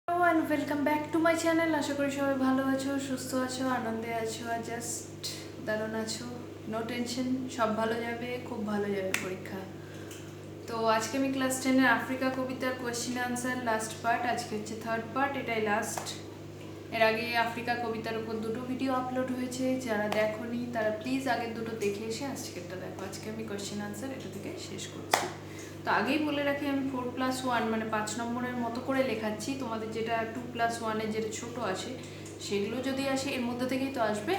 Hello and welcome back to my channel. আশা করি সবাই ভালো আছো, সুস্থ আছো, আনন্দে আছো আর জাস্ট দারুণ আছো। নো টেনশন, সব ভালো যাবে, খুব ভালো যাবে পরীক্ষা। তো আজকে আমি ক্লাস 10-এর আফ্রিকা কবিতার কোয়েশ্চেন আনসার লাস্ট পার্ট, আজকে হচ্ছে থার্ড পার্ট, এটাই লাস্ট। এর আগে আফ্রিকা কবিতার উপর দুটো ভিডিও আপলোড হয়েছে, যারা দেখোনি তারা প্লিজ আগের দুটো দেখে এসে আজকেরটা দেখো। আজকে আমি কোয়েশ্চেন আনসার এটা থেকে শেষ করছি। তো আগেই বলে রাখি, আমি 4+1 মানে 5 নম্বরের মতো করে লেখাচ্ছি। তোমাদের যেটা 2+1-এর যেটা ছোটো আছে সেগুলো যদি আসে এর মধ্যে থেকেই তো আসবে।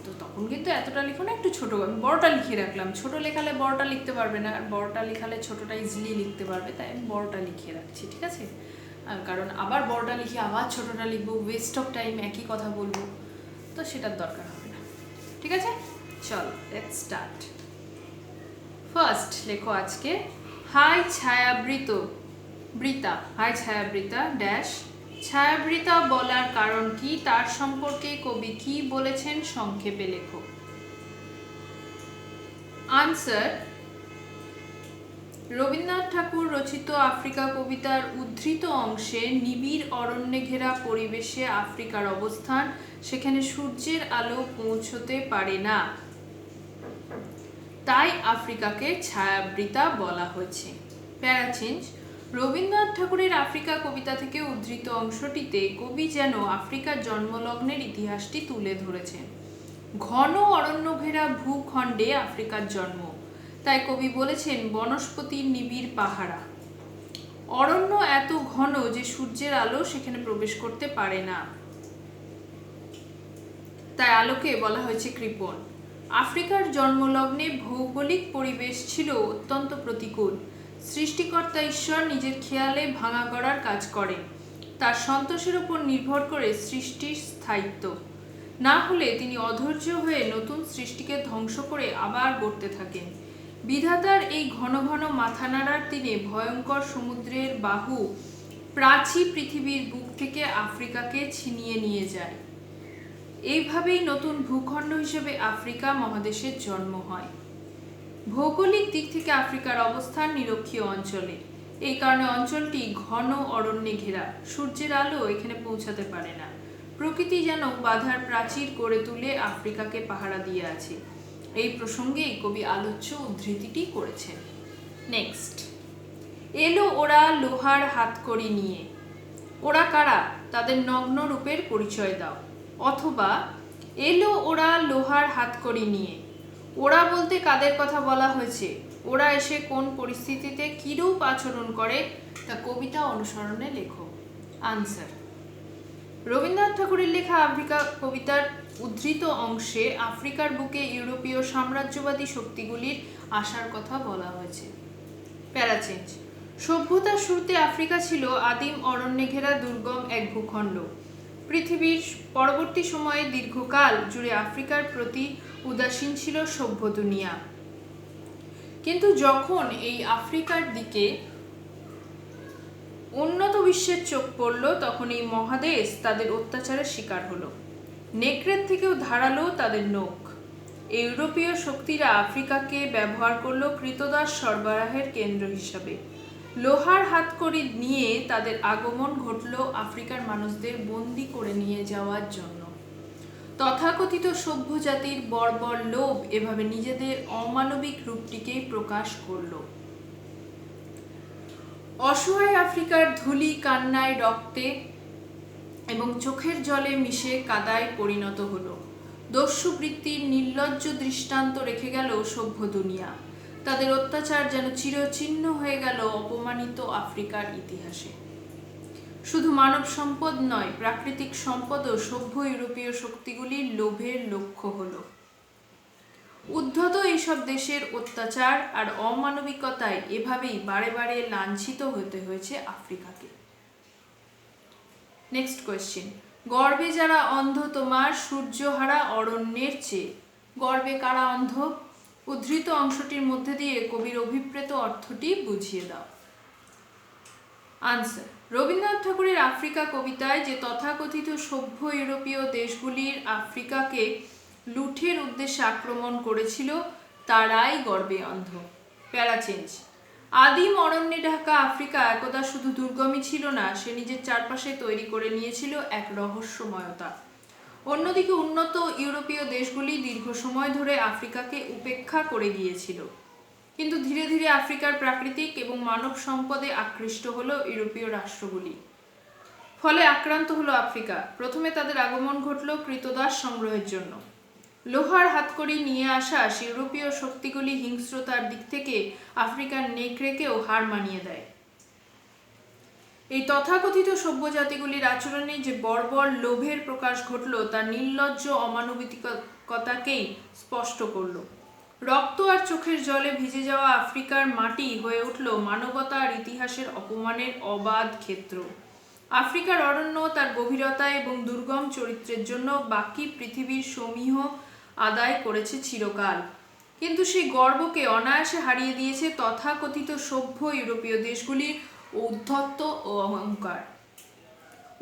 তো তখন কিন্তু এতটা লিখো না, একটু ছোটো, আমি বড়টা লিখে রাখলাম। ছোটো লেখালে বড়টা লিখতে পারবে না, আর বড়টা লিখালে ছোটোটা ইজিলি লিখতে পারবে, তাই আমি বড়টা লিখিয়ে রাখছি, ঠিক আছে? কারণ আবার বড়টা লিখে আবার ছোটোটা লিখবো, ওয়েস্ট অফ টাইম, একই কথা বলবো, তো সেটার দরকার হবে না, ঠিক আছে? চল লেটস স্টার্ট। ফার্স্ট লেখো আজকে, হাই ছায়াবৃত বৃতা, হাই ছায়াবৃতা ড্যাশ, ছায়াবৃতা বলার কারণ কি, তার সম্পর্কে কবি কি বলেছেন সংক্ষেপে লেখো। আনসার, রবীন্দ্রনাথ ঠাকুর রচিত আফ্রিকা কবিতার উদ্ধৃত অংশে নিবিড় অরণ্যে ঘেরা পরিবেশে আফ্রিকার অবস্থান, সেখানে সূর্যের আলো পৌঁছতে পারে না, তাই আফ্রিকাকে ছায়াবৃতা বলা হয়েছে। প্যারা চেঞ্জ, রবীন্দ্রনাথ ঠাকুরের আফ্রিকা কবিতা থেকে উদ্ধৃত অংশটিতে কবি যেন আফ্রিকার জন্মলগ্নের ইতিহাসটি তুলে ধরেছেন। ঘন অরণ্য ঘেরা ভূখণ্ডে আফ্রিকার জন্ম, তাই কবি বলেছেন বনস্পতির নিবিড় পাহারা। অরণ্য এত ঘন যে সূর্যের আলো সেখানে প্রবেশ করতে পারে না, তাই আলোকে বলা হয়েছে কৃপণ। আফ্রিকার জন্মলগ্নে ভৌগোলিক পরিবেশ ছিল অত্যন্ত প্রতিকূল। সৃষ্টিকর্তা ঈশ্বর নিজের খেয়ালে ভাঙা গড়ার কাজ করেন, তার সন্তোষের উপর নির্ভর করে সৃষ্টির স্থায়িত্ব। না হলে তিনি অধৈর্য হয়ে নতুন সৃষ্টিকে ধ্বংস করে আবার গড়তে থাকেন। বিধাতার এই ঘন ঘন মাথা নাড়ার দিনে ভয়ঙ্কর সমুদ্রের বাহু প্রাচী পৃথিবীর বুক থেকে আফ্রিকাকে ছিনিয়ে নিয়ে যায়। এইভাবেই নতুন ভূখণ্ড হিসেবে আফ্রিকা মহাদেশের জন্ম হয়। ভৌগোলিক দিক থেকে আফ্রিকার অবস্থান নিরক্ষীয় অঞ্চলে, এই কারণে অঞ্চলটি ঘন অরণ্যে ঘেরা, সূর্যের আলো এখানে পৌঁছাতে পারে না। প্রকৃতি যেন বাধার প্রাচীর করে তুলে আফ্রিকাকে পাহারা দিয়ে আছে। এই প্রসঙ্গেই কবি আলোচ্য উদ্ধৃতিটি করেছেন। নেক্সট, এলো ওরা লোহার হাতকড়ি নিয়ে, ওরা কারা, তাদের নগ্ন রূপের পরিচয় দাও। অথবা এলো ওরা লোহার হাতকড়ি নিয়ে, ওরা বলতে কাদের কথা বলা হয়েছে, ওরা এসে কোন পরিস্থিতিতে কিরূপ আচরণ করে তা কবিতা অনুসরণে লেখো। আনসার, রবীন্দ্রনাথ ঠাকুরের লেখা আফ্রিকা কবিতার উদ্ধৃত অংশে আফ্রিকার বুকে ইউরোপীয় সাম্রাজ্যবাদী শক্তিগুলির আসার কথা বলা হয়েছে। প্যারা চেঞ্জ, সভ্যতার শুরুতে আফ্রিকা ছিল আদিম অরণ্যে ঘেরা দুর্গম এক ভূখণ্ড। পৃথিবীর পরবর্তী সময়ে দীর্ঘকাল জুড়ে আফ্রিকার প্রতি উদাসীন ছিল সভ্য দুনিয়া। কিন্তু যখন এই আফ্রিকার দিকে উন্নত বিশ্বের চোখ পড়ল, তখন এই মহাদেশ তাদের অত্যাচারের শিকার হলো। নেকড়ের থেকেও ধারালো তাদের নখ। ইউরোপীয় শক্তিরা আফ্রিকাকে ব্যবহার করলো ক্রীতদাস সরবরাহের কেন্দ্র হিসাবে। লোহার হাতকড়ি নিয়ে তাদের আগমন ঘটল আফ্রিকার মানুষদের বন্দি করে নিয়ে যাওয়ার জন্য। তথাকথিত সভ্য জাতির বর্বর লোভ এভাবে নিজেদের অমানবিক রূপটিকেই প্রকাশ করল। অসহায় আফ্রিকার ধূলি কান্নায়, রক্তে এবং চোখের জলে মিশে কাদায় পরিণত হলো। দস্যুবৃত্তির নির্লজ্জ দৃষ্টান্ত রেখে গেল সভ্য দুনিয়া। তাদের অত্যাচার যেন চিরচিহ্ন হয়ে গেল অপমানিত আফ্রিকার ইতিহাসে। শুধু মানব সম্পদ নয়, প্রাকৃতিক সম্পদও সভ্য ইউরোপীয় শক্তিগুলির লোভের লক্ষ্য হলো। উদ্ধত এইসব দেশের অত্যাচার আর অমানবিকতায় এভাবেই বারে বারে লাঞ্ছিত হতে হয়েছে আফ্রিকাকে। নেক্সট কোয়েশ্চেন, গর্বে যারা অন্ধ তোমার সূর্যহারা অরণ্যের চেয়ে, গর্বে কারা অন্ধ, উদ্ধৃত অংশটির মধ্যে দিয়ে কবির অভিপ্রেত অর্থটি বুঝিয়ে দাও। আনসার, রবীন্দ্রনাথ ঠাকুরের আফ্রিকা কবিতায় যে তথাকথিত সভ্য ইউরোপীয় দেশগুলির আফ্রিকাকে লুঠের উদ্দেশ্যে আক্রমণ করেছিল, তারাই গর্বে অন্ধ। প্যারা চেঞ্জ, আদিম অরণ্যে ঢাকা আফ্রিকা একদা শুধু দুর্গমই ছিল না, সে নিজের চারপাশে তৈরি করে নিয়েছিল এক রহস্যময়তা। অন্যদিকে উন্নত ইউরোপীয় দেশগুলি দীর্ঘ সময় ধরে আফ্রিকাকে উপেক্ষা করে গিয়েছিল, কিন্তু ধীরে ধীরে আফ্রিকার প্রাকৃতিক এবং মানব সম্পদে আকৃষ্ট হলো ইউরোপীয় রাষ্ট্রগুলি। ফলে আক্রান্ত হলো আফ্রিকা। প্রথমে তাদের আগমন ঘটল কৃতদাস সংগ্রহের জন্য। লোহার হাতকড়ি নিয়ে আসা ইউরোপীয় শক্তিগুলি হিংস্রতার দিক থেকে আফ্রিকার নেকড়েকেও হার মানিয়ে দেয়। এই তথাকথিত সভ্য জাতিগুলির আচরণে যে বর্বর লোভের প্রকাশ ঘটল তা নির্লজ্জ অমানবিকতাকেই স্পষ্ট করল। রক্ত আর চোখের জলে ভিজে যাওয়া আফ্রিকার মাটি হয়ে উঠল মানবতা আর ইতিহাসের অপমানের অবাধ ক্ষেত্র। আফ্রিকার অরণ্য তার গভীরতা এবং দুর্গম চরিত্রের জন্য বাকি পৃথিবীর সমীহ আদায় করেছে চিরকাল, কিন্তু সেই গর্বকে অনায়াসে হারিয়ে দিয়েছে তথাকথিত সভ্য ইউরোপীয় দেশগুলির ঔদ্ধত্য ও অহংকার।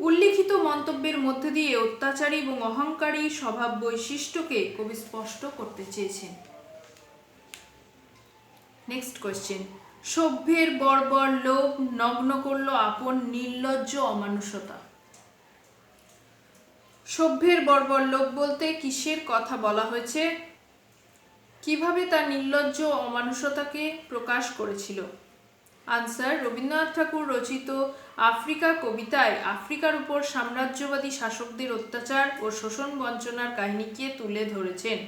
উল্লিখিত মন্তব্যের মধ্যে দিয়ে অত্যাচারী এবং অহংকারী স্বভাব বৈশিষ্ট্যকে কবি স্পষ্ট করতে চেয়েছেন। নেক্সট কোয়েশ্চেন, সভ্যের বর্বর লোভ নগ্ন করল আপন নির্লজ্জ অমানুষতা। সভ্যের বর্বর লোভ বলতে কিসের কথা বলা হয়েছে? কিভাবে তার নির্লজ্জ অমানুষতাকে প্রকাশ করেছিল? আনসার, রবীন্দ্রনাথ ঠাকুর রচিত আফ্রিকা কবিতায় আফ্রিকার উপর সাম্রাজ্যবাদী শাসকদের অত্যাচার ও শোষণ বঞ্চনার কাহিনীকে তুলে ধরেছেন।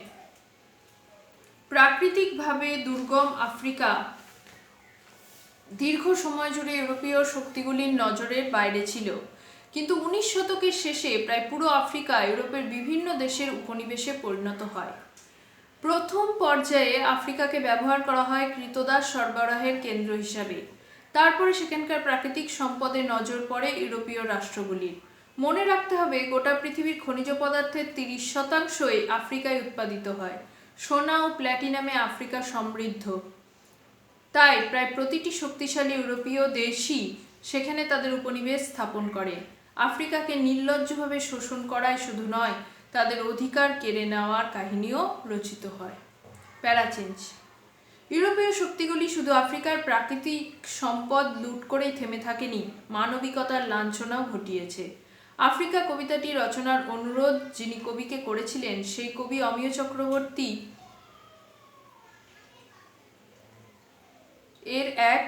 প্রাকৃতিকভাবে দুর্গম আফ্রিকা দীর্ঘ সময় জুড়ে ইউরোপীয় শক্তিগুলির নজরের বাইরে ছিল, কিন্তু 19 শতকের শেষে প্রায় পুরো আফ্রিকা ইউরোপের বিভিন্ন দেশের উপনিবেশে পরিণত হয়। প্রথম পর্যায়ে আফ্রিকাকে ব্যবহার করা হয় কৃতদাস সরবরাহের কেন্দ্র হিসাবে। তারপরে সেখানকার প্রাকৃতিক সম্পদে নজর পড়ে ইউরোপীয় রাষ্ট্রগুলির। মনে রাখতে হবে, গোটা পৃথিবীর খনিজ পদার্থের 30% আফ্রিকায় উৎপাদিত হয়। সোনা ও প্ল্যাটিনামে আফ্রিকা সমৃদ্ধ। তাই প্রায় প্রতিটি শক্তিশালী ইউরোপীয় দেশই সেখানে তাদের উপনিবেশ স্থাপন করে। আফ্রিকাকে নির্লজ্জভাবে শোষণ করাই শুধু নয়, তাদের অধিকার কেড়ে নেওয়ার কাহিনীও রচিত হয়। প্যারাচেঞ্জ, ইউরোপীয় শক্তিগুলি শুধু আফ্রিকার প্রাকৃতিক সম্পদ লুট করেই থেমে থাকেনি, মানবিকতার লাঞ্ছনাও ঘটিয়েছে। আফ্রিকা কবিতাটি রচনার অনুরোধ যিনি কবিকে করেছিলেন, সেই কবি অমিয় চক্রবর্তী এর এক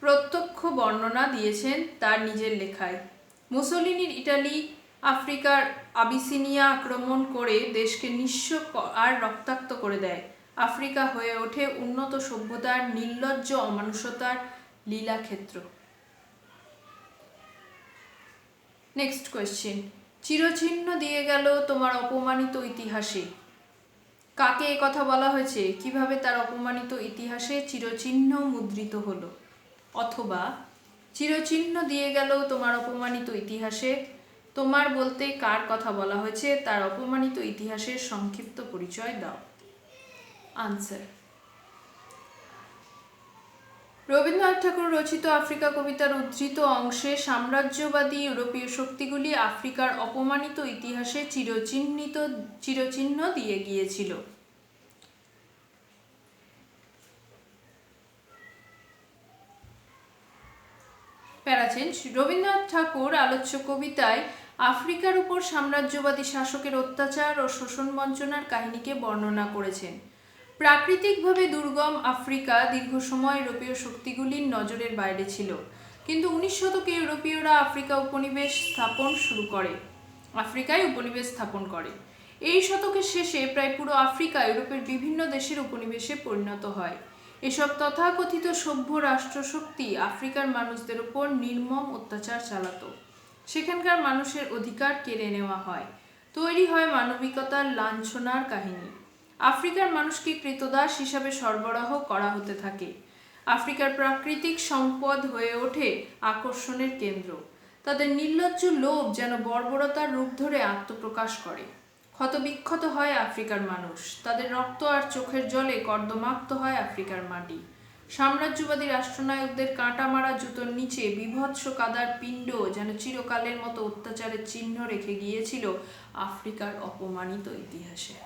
প্রত্যক্ষ বর্ণনা দিয়েছেন তার নিজের লেখায়। মুসোলিনির ইটালি আফ্রিকার আবিসিনিয়া আক্রমণ করে দেশকে নিঃস্ব আর রক্তাক্ত করে দেয়। আফ্রিকা হয়ে ওঠে উন্নত সভ্যতার নির্লজ্জ অমানুষতার লীলাক্ষেত্র। নেক্সট কোয়েশ্চেন, চিরচিহ্ন দিয়ে গেল তোমার অপমানিত ইতিহাসে। কাকে এ কথা বলা হয়েছে? কিভাবে তার অপমানিত ইতিহাসে চিরচিহ্ন মুদ্রিত হলো? অথবা চিরচিহ্ন দিয়ে গেল তোমার অপমানিত ইতিহাসে, তোমার বলতে কার কথা বলা হয়েছে, তার অপমানিত ইতিহাসের সংক্ষিপ্ত পরিচয় দাও। আনসার, রবীন্দ্রনাথ ঠাকুর রচিত আফ্রিকা কবিতার উদ্ধৃত অংশে সাম্রাজ্যবাদী ইউরোপীয় শক্তিগুলি আফ্রিকার অপমানিত ইতিহাসে চিরচিহ্ন দিয়ে গিয়েছিল। প্যারাচেঞ্জ, রবীন্দ্রনাথ ঠাকুর আলোচ্য কবিতায় আফ্রিকার উপর সাম্রাজ্যবাদী শাসকের অত্যাচার ও শোষণ বঞ্চনার কাহিনীকে বর্ণনা করেছেন। প্রাকৃতিকভাবে দুর্গম আফ্রিকা দীর্ঘ সময় ইউরোপীয় শক্তিগুলির নজরের বাইরে ছিল, কিন্তু 19 শতকে ইউরোপীয়রা আফ্রিকায় উপনিবেশ স্থাপন করে। এই শতকের শেষে প্রায় পুরো আফ্রিকা ইউরোপের বিভিন্ন দেশের উপনিবেশে পরিণত হয়। এসব তথাকথিত সভ্য রাষ্ট্রশক্তি আফ্রিকার মানুষদের উপর নির্মম অত্যাচার চালাতো। সেখানকার মানুষের অধিকার কেড়ে নেওয়া হয়। তৈরি হয় মানবিকতার লাঞ্ছনার কাহিনী। আফ্রিকার মানুষকে কৃতদাস হিসাবে সরবরাহ করা হতে থাকে। আফ্রিকার প্রাকৃতিক সম্পদ হয়ে ওঠে আকর্ষণের কেন্দ্র। তাদের নির্লজ্জ লোভ যেন বর্বরতার রূপ ধরে আত্মপ্রকাশ করে। ক্ষতবিক্ষত হয় আফ্রিকার মানুষ, তাদের রক্ত আর চোখের জলে কর্দমাক্ত হয় আফ্রিকার মাটি। সাম্রাজ্যবাদী রাষ্ট্রনায়কদের কাঁটা মারা জুতোর নিচে বিভৎস কাদার পিণ্ড যেন চিরকালের মতো অত্যাচারের চিহ্ন রেখে গিয়েছিল আফ্রিকার অপমানিত ইতিহাসে।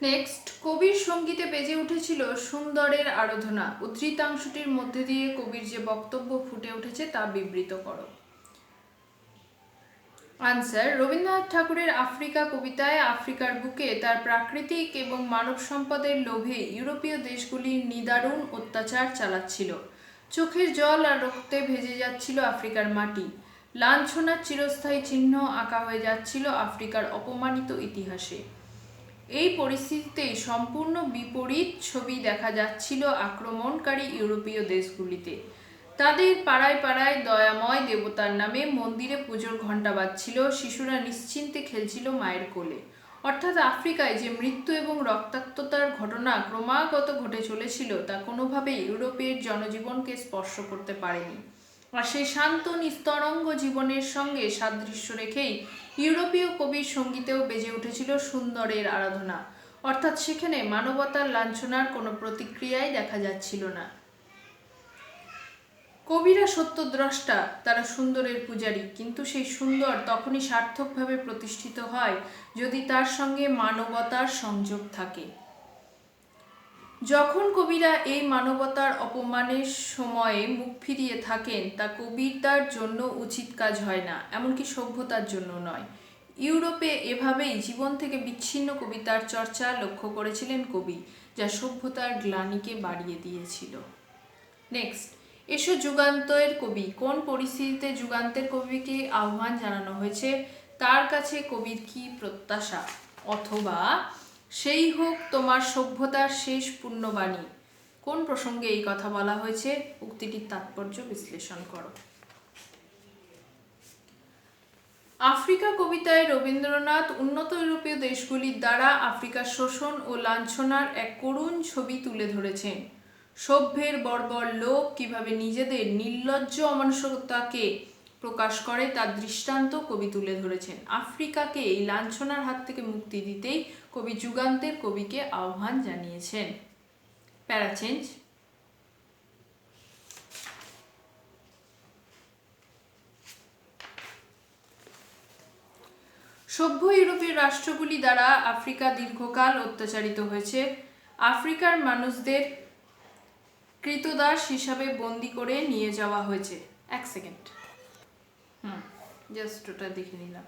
নেক্সট, কবির সঙ্গীতে বেজে উঠেছিল সুন্দরের আরাধনা। উদ্ধৃতাংশটির মধ্যে দিয়ে কবির যে বক্তব্য ফুটে উঠেছে তা বিবৃত করো। আনসার, রবীন্দ্রনাথ ঠাকুরের আফ্রিকা কবিতায় আফ্রিকার বুকে তার প্রাকৃতিক এবং মানব সম্পদের লোভে ইউরোপীয় দেশগুলি নিদারুণ অত্যাচার চালাচ্ছিল। চোখের জল আর রক্তে ভেজে যাচ্ছিল আফ্রিকার মাটি। লাঞ্ছনার চিরস্থায়ী চিহ্ন আঁকা হয়ে যাচ্ছিল আফ্রিকার অপমানিত ইতিহাসে। এই পরিস্থিতিতেই সম্পূর্ণ বিপরীত ছবি দেখা যাচ্ছিল আক্রমণকারী ইউরোপীয় দেশগুলিতে। তাদের পাড়ায় পাড়ায় দয়াময় দেবতার নামে মন্দিরে পুজোর ঘণ্টা বাজছিল, শিশুরা নিশ্চিন্তে খেলছিল মায়ের কোলে। অর্থাৎ আফ্রিকায় যে মৃত্যু এবং রক্তাক্ততার ঘটনা ক্রমাগত ঘটে চলেছিল তা কোনোভাবেই ইউরোপের জনজীবনকে স্পর্শ করতে পারেনি। আর সেই শান্ত নিস্তরঙ্গ জীবনের সঙ্গে সাদৃশ্য রেখেই ইউরোপীয় কবির সঙ্গীতেও বেজে উঠেছিল সুন্দরের আরাধনা। অর্থাৎ সেখানে মানবতার লাঞ্ছনার কোনো প্রতিক্রিয়াই দেখা যাচ্ছিল না। কবিরা সত্যদ্রষ্টা, তারা সুন্দরের পূজারী, কিন্তু সেই সুন্দর তখনই সার্থকভাবে প্রতিষ্ঠিত হয় যদি তার সঙ্গে মানবতার সংযোগ থাকে। যখন কবিরা এই মানবতার অপমানের সময়ে মুখ ফিরিয়ে থাকেন তা কবিতার জন্য উচিত কাজ হয় না, এমনকি সভ্যতার জন্য নয়। ইউরোপে এভাবেই জীবন থেকে বিচ্ছিন্ন কবিতার চর্চা লক্ষ্য করেছিলেন কবি, যা সভ্যতার গ্লানিকে বাড়িয়ে দিয়েছিল। নেক্সট, এসো যুগান্তের কবি। কোন পরিস্থিতিতে যুগান্তের কবিকে আহ্বান জানানো হয়েছে? তার কাছে কবির কি প্রত্যাশা? অথবা সেই হোক তোমার সভ্যতার শেষ পুণ্যবাণী। কোন প্রসঙ্গে এই কথা বলা হয়েছে? উক্তিটির তাৎপর্য বিশ্লেষণ করো। আফ্রিকা কবিতায় রবীন্দ্রনাথ উন্নত ইউরোপীয় দেশগুলির দ্বারা আফ্রিকার শোষণ ও লাঞ্ছনার এক করুণ ছবি তুলে ধরেছেন। সভ্যের বর্বর লোক কিভাবে নিজেদের নির্লজ্জ অমানুষতাকে প্রকাশ করে তার দৃষ্টান্ত কবি তুলে ধরেছেন। আফ্রিকাকে এই লাঞ্ছনার হাত থেকে মুক্তি দিতেই কবি যুগান্তের কবিকে আহ্বান জানিয়েছেন। প্যারাচেঞ্জ। সভ্য ইউরোপীয় রাষ্ট্রগুলি দ্বারা আফ্রিকা দীর্ঘকাল অত্যাচারিত হয়েছে। আফ্রিকার মানুষদের কৃতদাস হিসাবে বন্দি করে নিয়ে যাওয়া হয়েছে। এক সেকেন্ড, জাস্ট ওটা দেখে নিলাম।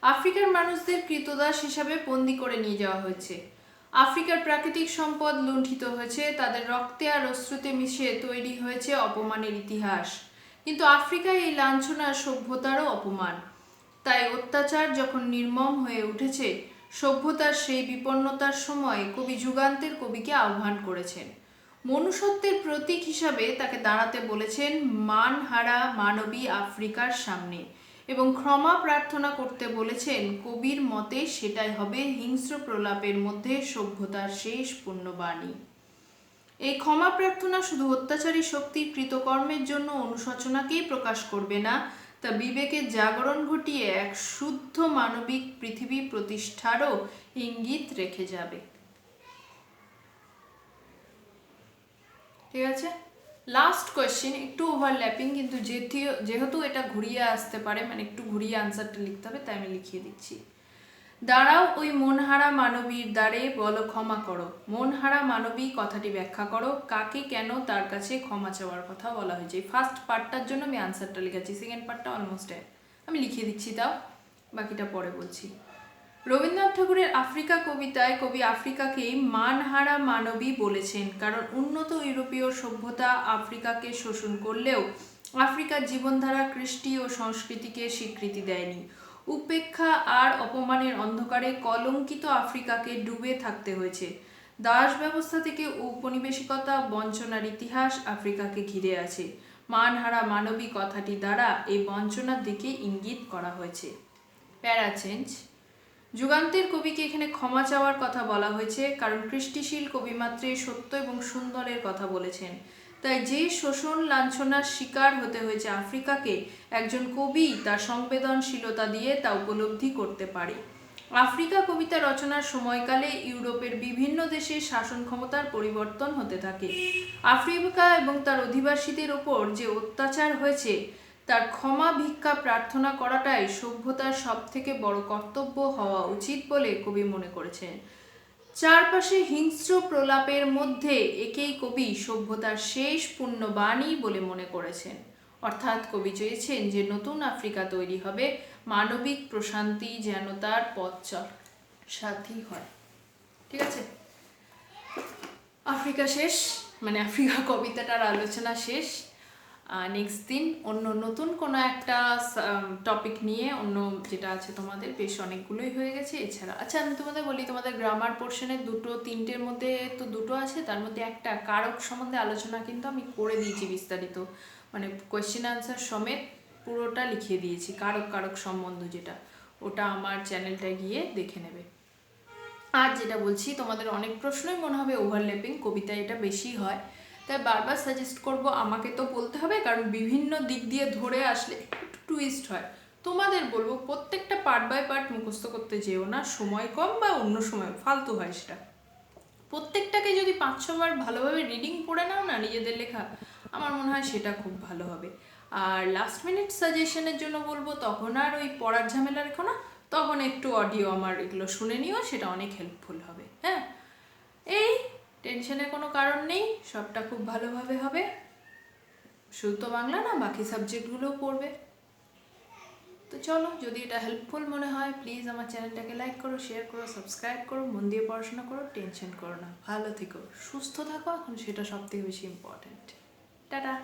আফ্রিকার মানুষদের কৃতদাস হিসাবে বন্দি করে নিয়ে যাওয়া হয়েছে। আফ্রিকার প্রাকৃতিক সম্পদ লুণ্ঠিত হয়েছে, তাদের রক্তে আর অশ্রুতে মিশে তৈরি হয়েছে অপমানের ইতিহাস। কিন্তু আফ্রিকায় এই লাঞ্ছনা সভ্যতারও অপমান। তাই অত্যাচার যখন নির্মম হয়ে উঠেছে, সভ্যতার সেই বিপন্নতার সময় কবি যুগান্তের কবিকে আহ্বান করেছেন। মনুষ্যত্বের প্রতীক হিসাবে তাকে দাঁড়াতে বলেছেন মানহারা মানবী আফ্রিকার সামনে এবং ক্ষমা প্রার্থনা করতে বলেছেন। কবির মতে সেটাই হবে হিংস্র প্রলাপের মধ্যে সভ্যতার শেষ পুণ্যবাণী। এই ক্ষমা প্রার্থনা শুধু অত্যাচারী শক্তির কৃতকর্মের জন্য অনুশোচনাকেই প্রকাশ করবে না, তা বিবেকের জাগরণ ঘটিয়ে এক শুদ্ধ মানবিক পৃথিবী প্রতিষ্ঠারও ইঙ্গিত রেখে যাবে। ঠিক আছে, লাস্ট কোয়েশ্চেন, একটু ওভারল্যাপিং, কিন্তু যেহেতু এটা ঘুরিয়ে আসতে পারে, মানে একটু ঘুরিয়ে আনসারটা লিখতে হবে, তাই আমি লিখিয়ে দিচ্ছি। দাঁড়াও ওই মনহারা মানবীর দ্বারে, বলো ক্ষমা করো। মনহারা মানবী কথাটি ব্যাখ্যা করো। কাকে কেন তার কাছে ক্ষমা চাওয়ার কথা বলা হয়েছে? ফার্স্ট পার্টটার জন্য আমি আনসারটা লিখেছি, সেকেন্ড পার্টটা অলমোস্ট আমি লিখিয়ে দিচ্ছি, তাও বাকিটা পরে বলছি। রবীন্দ্রনাথ ঠাকুরের আফ্রিকা কবিতায় কবি আফ্রিকাকেই মানহারা মানবী বলেছেন, কারণ উন্নত ইউরোপীয় সভ্যতা আফ্রিকাকে শোষণ করলেও আফ্রিকার জীবনধারা, কৃষ্টি ও সংস্কৃতিকে স্বীকৃতি দেয়নি। উপেক্ষা আর অপমানের অন্ধকারে কলঙ্কিত আফ্রিকাকে ডুবে থাকতে হয়েছে। দাস ব্যবস্থা থেকে উপনিবেশিকতা, বঞ্চনার ইতিহাস আফ্রিকাকে ঘিরে আছে। মানহারা মানবী কথাটি দ্বারা এই বঞ্চনার দিকে ইঙ্গিত করা হয়েছে। প্যারাচেঞ্জ। যুগান্তের কবিকে এখানে ক্ষমা চাওয়ার কথা বলা হয়েছে, কারণ কৃষ্টিশীল কবি মাত্রে সত্য এবং সুন্দরের কথা বলেছেন। তাই যে শোষণ লাঞ্ছনার শিকার হতে হয়েছে আফ্রিকাকে, একজন কবি তার সংবেদনশীলতা দিয়ে তা উপলব্ধি করতে পারে। আফ্রিকা কবিতা রচনার সময়কালে ইউরোপের বিভিন্ন দেশে শাসন ক্ষমতার পরিবর্তন হতে থাকে। আফ্রিকা এবং তার অধিবাসীদের ওপর যে অত্যাচার হয়েছে তার ক্ষমা ভিক্ষা প্রার্থনা করাটাই সভ্যতার সবথেকে বড় কর্তব্য হওয়া উচিত বলে কবি মনে করেছেন। চারপাশে হিংস্র প্রলাপের মধ্যে একেই কবি সভ্যতার শেষ পুণ্যবাণী বলে মনে করেছেন। অর্থাৎ কবি চেয়েছেন যে নতুন আফ্রিকা তৈরি হবে, মানবিক প্রশান্তি যেন তার পথ সাথী হয়। ঠিক আছে, আফ্রিকা শেষ, মানে আফ্রিকা কবিতাটার আলোচনা শেষ। নেক্সট দিন অন্য নতুন কোনো একটা টপিক নিয়ে, অন্য যেটা আছে তোমাদের, বেশ অনেকগুলোই হয়ে গেছে। এছাড়া আচ্ছা আমি তোমাদের বলি, তোমাদের গ্রামার পোর্শনের তিনটের মধ্যে তো দুটো আছে, তার মধ্যে একটা কারক সম্বন্ধে আলোচনা কিন্তু আমি করে দিয়েছি বিস্তারিত, মানে কোয়েশ্চেন আনসার সমেত পুরোটা লিখিয়ে দিয়েছি। কারক সম্বন্ধ যেটা, ওটা আমার চ্যানেলটা গিয়ে দেখে নেবে। আর যেটা বলছি, তোমাদের অনেক প্রশ্নই মনে হবে ওভারল্যাপিং, কবিতা এটা বেশি হয়, তাই বারবার সাজেস্ট করব, আমাকে তো বলতে হবে, কারণ বিভিন্ন দিক দিয়ে ধরে আসলে একটু টুইস্ট হয়। তোমাদের বলবো প্রত্যেকটা পার্ট বাই পার্ট মুখস্থ করতে যেও না, সময় কম বা অন্য সময় ফালতু হয় সেটা। প্রত্যেকটাকে যদি 5-6 বার ভালোভাবে রিডিং পড়ে নাও না নিজেদের লেখা, আমার মনে হয় সেটা খুব ভালো হবে। আর লাস্ট মিনিট সাজেশনের জন্য বলবো, তখন আর ওই পড়ার ঝামেলা রেখো না, তখন একটু অডিও আমার এগুলো শুনে নিও, সেটা অনেক হেল্পফুল হবে। হ্যাঁ, এই টেনশনের কোনো কারণ নেই, সবটা খুব ভালোভাবে হবে। শুধু তো বাংলা না, বাকি সাবজেক্টগুলোও পড়বে। তো চলো, যদি এটা হেল্পফুল মনে হয় প্লিজ আমার চ্যানেলটাকে লাইক করো, শেয়ার করো, সাবস্ক্রাইব করো, মন দিয়ে পড়াশোনা করো, টেনশন করো না, ভালো থেকো, সুস্থ থাকো, এখন সেটা সব থেকে বেশি ইম্পর্ট্যান্ট। টাটা।